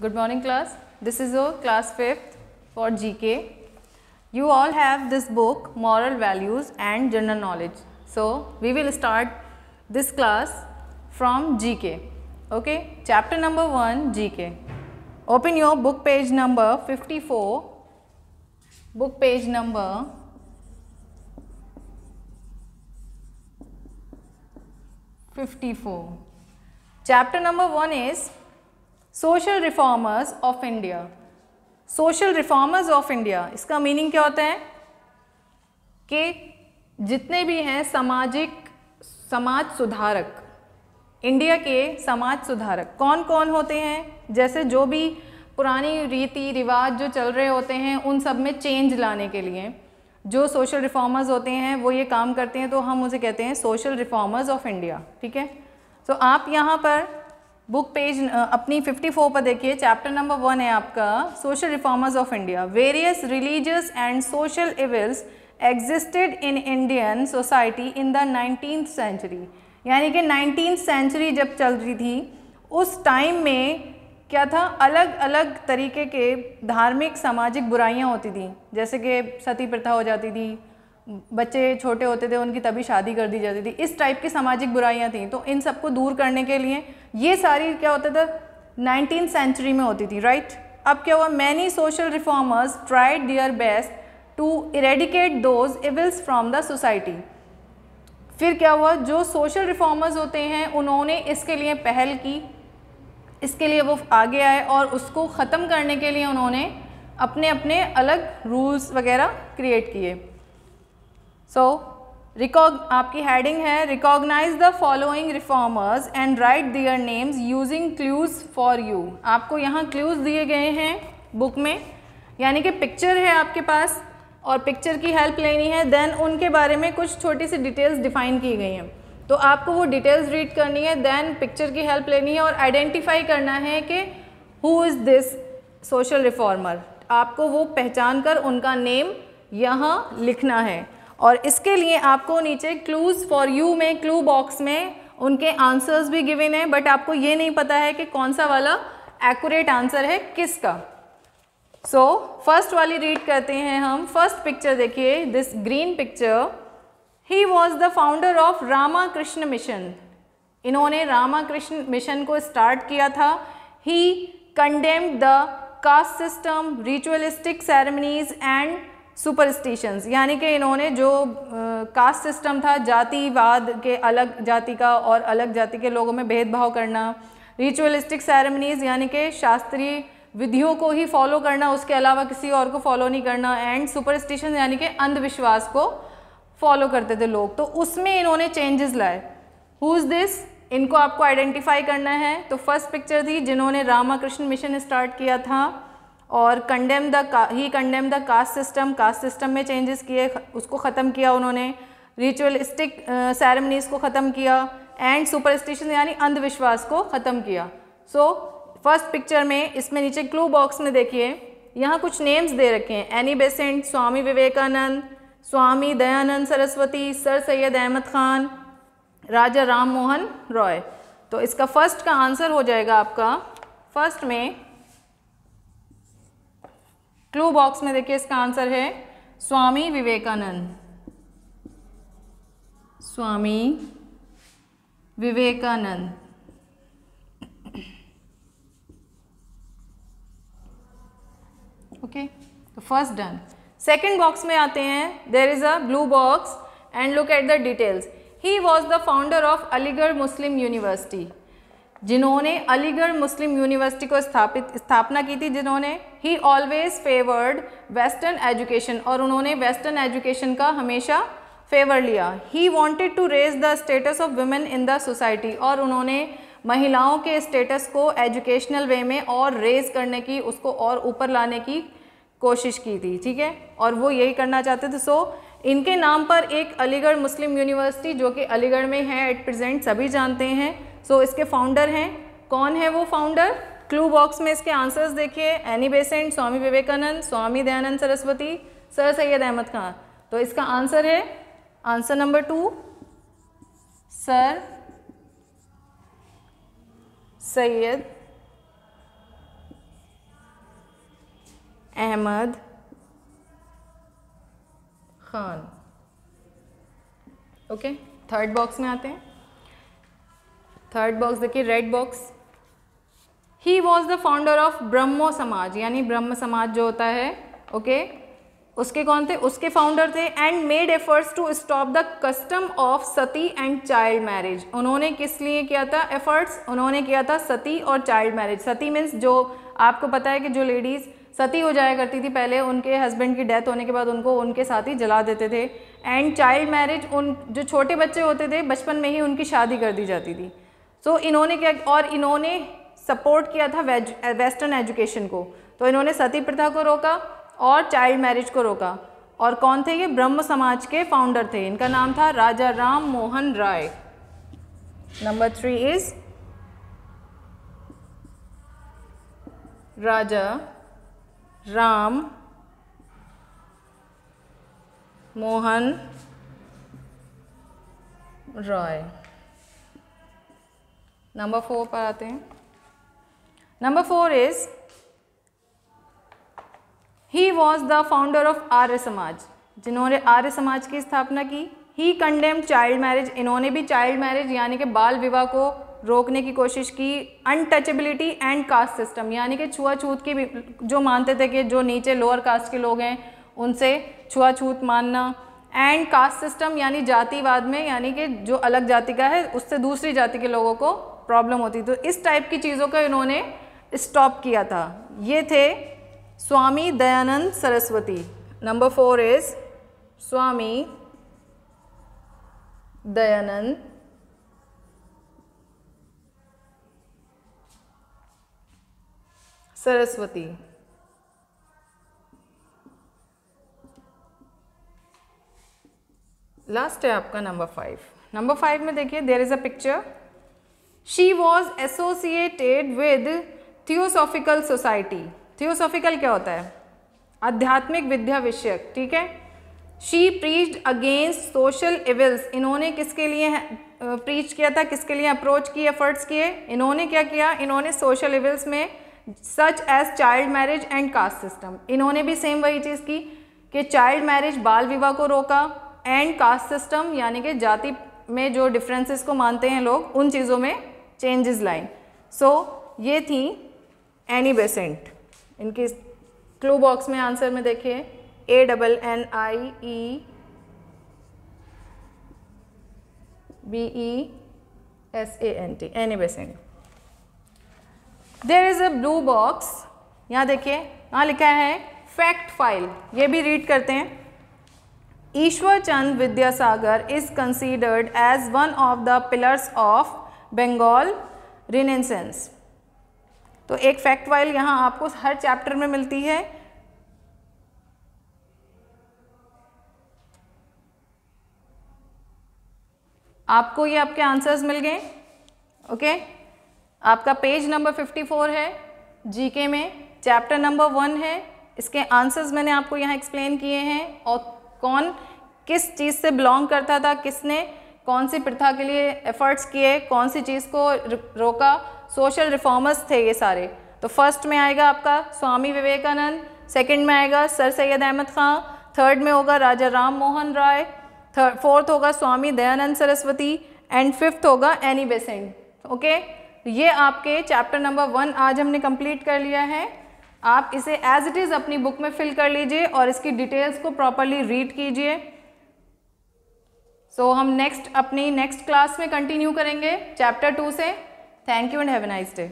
Good morning class. This is your class 5th for GK. You all have this book Moral Values and General Knowledge. So we will start this class from GK. Okay, chapter number 1 GK. Open your book page number 54. Book page number 54. Chapter number 1 is Social Reformers of India. Social Reformers of India, इसका meaning क्या होता है कि जितने भी हैं समाज सुधारक, इंडिया के समाज सुधारक कौन कौन होते हैं। जैसे जो भी पुरानी रीति रिवाज जो चल रहे होते हैं उन सब में चेंज लाने के लिए जो सोशल रिफॉर्मर्स होते हैं वो ये काम करते हैं, तो हम उसे कहते हैं सोशल रिफॉर्मर्स ऑफ इंडिया। ठीक है, तो आप यहाँ पर बुक पेज अपनी 54 पर देखिए, चैप्टर नंबर 1 है आपका social reformers of India. Various religious and social evils existed in Indian society in the 19th century. यानी कि 19th सेंचुरी जब चल रही थी उस टाइम में क्या था, अलग अलग तरीके के धार्मिक सामाजिक बुराइयां होती थी। जैसे कि सती प्रथा हो जाती थी, बच्चे छोटे होते थे उनकी तभी शादी कर दी जाती थी, इस टाइप की सामाजिक बुराइयां थी। तो इन सबको दूर करने के लिए ये सारी क्या होता था 19th सेंचुरी में होती थी, राइट। अब क्या हुआ, many social reformers tried their best to eradicate those evils from the society. फिर क्या हुआ, जो सोशल रिफॉर्मर्स होते हैं उन्होंने इसके लिए पहल की, इसके लिए वो आगे आए और उसको ख़त्म करने के लिए उन्होंने अपने अपने अलग रूल्स वगैरह क्रिएट किए। सो आपकी हेडिंग है recognize the following reformers and write their names using clues for you. आपको यहाँ क्लूज दिए गए हैं बुक में, यानी कि पिक्चर है आपके पास और पिक्चर की हेल्प लेनी है, देन उनके बारे में कुछ छोटी सी डिटेल्स डिफाइन की गई हैं, तो आपको वो डिटेल्स रीड करनी है, देन पिक्चर की हेल्प लेनी है और आइडेंटिफाई करना है कि who is this social reformer. आपको वो पहचान कर उनका नेम यहाँ लिखना है और इसके लिए आपको नीचे क्लूज फॉर यू में क्लू बॉक्स में उनके आंसर्स भी गिवन है, बट आपको ये नहीं पता है कि कौन सा वाला एक्यूरेट आंसर है किसका। सो फर्स्ट वाली रीड करते हैं हम। फर्स्ट पिक्चर देखिए, this green picture, he was the founder of Ramakrishna mission. इन्होंने रामाकृष्ण मिशन को स्टार्ट किया था। He condemned the caste system, ritualistic ceremonies and superstitions. यानी कि इन्होंने जो कास्ट सिस्टम था, जातिवाद के, अलग जाति का और अलग जाति के लोगों में भेदभाव करना, रिचुअलिस्टिक सेरेमनीज यानी कि शास्त्रीय विधियों को ही फॉलो करना, उसके अलावा किसी और को फॉलो नहीं करना, एंड सुपरस्टिशन यानी कि अंधविश्वास को फॉलो करते थे लोग, तो उसमें इन्होंने चेंजेस लाए। हु इज़ दिस, इनको आपको आइडेंटिफाई करना है। तो फर्स्ट पिक्चर थी जिन्होंने रामाकृष्ण मिशन स्टार्ट किया था और कंडेम द कास्ट सिस्टम में चेंजेस किए, उसको ख़त्म किया उन्होंने, रिचुअलिस्टिक सेरेमनीज को ख़त्म किया एंड सुपरस्टिशन यानी अंधविश्वास को ख़त्म किया। सो फर्स्ट पिक्चर में इसमें नीचे क्लू बॉक्स में देखिए यहाँ कुछ नेम्स दे रखे हैं, any Besant, Swami Vivekananda, Swami Dayanand Saraswati, sir Syed Ahmad Khan, राजा राम मोहन रॉय। तो इसका फर्स्ट का आंसर हो जाएगा आपका, फर्स्ट में क्लू बॉक्स में देखिए इसका आंसर है स्वामी विवेकानंद। स्वामी विवेकानंद। ओके, तो फर्स्ट डन। सेकेंड बॉक्स में आते हैं, there is a blue box and look at the details. He was the founder of Aligarh Muslim University. जिन्होंने अलीगढ़ मुस्लिम यूनिवर्सिटी को स्थापना की थी, जिन्होंने he always favoured western education, और उन्होंने वेस्टर्न एजुकेशन का हमेशा फेवर लिया। He wanted to raise the status of women in the society, और उन्होंने महिलाओं के स्टेटस को एजुकेशनल वे में और रेज करने की, उसको और ऊपर लाने की कोशिश की थी। ठीक है, और वो यही करना चाहते थे। सो इनके नाम पर एक अलीगढ़ मुस्लिम यूनिवर्सिटी जो कि अलीगढ़ में है एट प्रेजेंट, सभी जानते हैं। सो इसके फाउंडर हैं, कौन है वो फाउंडर? क्लू बॉक्स में इसके आंसर्स देखिए, Annie Besant, Swami Vivekananda, Swami Dayanand Saraswati, sir Syed Ahmed Khan. तो इसका आंसर है answer number 2, sir Syed Ahmed Khan. Okay, third box में आते हैं। थर्ड बॉक्स देखिए, red box. He was the founder of Brahmo Samaj, यानी ब्रह्म समाज जो होता है, ओके, उसके कौन थे? उसके फाउंडर थे। And made efforts to stop the custom of sati and child marriage. उन्होंने किस लिए किया था एफर्ट्स? उन्होंने किया था सती और चाइल्ड मैरिज। सती मीन्स जो आपको पता है कि जो लेडीज़ सती हो जाया करती थी पहले, उनके हस्बैंड की डेथ होने के बाद उनको उनके साथ ही जला देते थे। एंड चाइल्ड मैरिज, उन जो छोटे बच्चे होते थे बचपन में ही उनकी शादी कर दी जाती थी। सो इन्होंने क्या, और इन्होंने सपोर्ट किया था वेस्टर्न एजुकेशन को। तो इन्होंने सती प्रथा को रोका और चाइल्ड मैरिज को रोका। और कौन थे ये? ब्रह्म समाज के फाउंडर थे। इनका नाम था Raja Ram Mohan Rai. Number 3 is Raja Ram Mohan Roy. Number 4 पर आते हैं। Number 4 is he was the founder of Arya Samaj, जिन्होंने आर्य समाज की स्थापना की। ही कंडेम्ड चाइल्ड मैरिज, इन्होंने भी चाइल्ड मैरिज यानी कि बाल विवाह को रोकने की कोशिश की। अनटचेबिलिटी एंड कास्ट सिस्टम, यानी कि छुआछूत की भी, जो मानते थे कि जो नीचे लोअर कास्ट के लोग हैं उनसे छुआछूत मानना। एंड कास्ट सिस्टम यानी जातिवाद में, यानी कि जो अलग जाति का है उससे दूसरी जाति के लोगों को प्रॉब्लम होती। तो इस टाइप की चीज़ों को इन्होंने स्टॉप किया था। ये थे Swami Dayanand Saraswati. Number 4 is Swami Dayanand Saraswati. Last है आपका नंबर 5। नंबर 5 में देखिए, there is a picture. She was associated with theosophical society. Theosophical क्या होता है? आध्यात्मिक विद्या विषयक, ठीक है। She preached against social evils, इन्होंने किसके लिए प्रीच किया था, किसके लिए अप्रोच किए, एफर्ट्स किए? इन्होंने क्या किया? इन्होंने सोशल इविल्स में such as child marriage and caste system, इन्होंने भी सेम वही चीज़ की कि चाइल्ड मैरिज, बाल विवाह को रोका। एंड कास्ट सिस्टम यानी कि जाति में जो डिफरेंसेस को मानते हैं लोग, उन चीज़ों में चेंजेस लाई। सो ये थी एनी बेसेंट। इनकी क्लू बॉक्स में आंसर में देखिए, ANNIEBESANT, Annie Besant. There is a blue box, यहाँ देखिए, यहाँ लिखा है फैक्ट फाइल। ये भी रीड करते हैं। Ishwar Chand Vidyasagar is considered as one of the pillars of Bengal renaissance. तो एक फैक्ट फाइल यहाँ आपको हर चैप्टर में मिलती है। आपको ये आपके आंसर्स मिल गए, ओके। आपका पेज नंबर 54 है जीके में, चैप्टर नंबर 1 है। इसके आंसर्स मैंने आपको यहाँ एक्सप्लेन किए हैं, और कौन किस चीज़ से बिलोंग करता था, किसने कौन सी प्रथा के लिए एफर्ट्स किए, कौन सी चीज़ को रोका, सोशल रिफॉर्मर्स थे ये सारे। तो फर्स्ट में आएगा आपका स्वामी विवेकानंद, सेकंड में आएगा सर सैयद अहमद खान, थर्ड में होगा राजा राम मोहन राय, फोर्थ होगा स्वामी दयानंद सरस्वती, एंड फिफ्थ होगा एनी बेसेंट, ओके। ये आपके चैप्टर नंबर 1 आज हमने कंप्लीट कर लिया है। आप इसे एज इट इज़ अपनी बुक में फिल कर लीजिए और इसकी डिटेल्स को प्रॉपरली रीड कीजिए। सो हम अपनी नेक्स्ट क्लास में कंटिन्यू करेंगे चैप्टर 2 से। Thank you and have a nice day.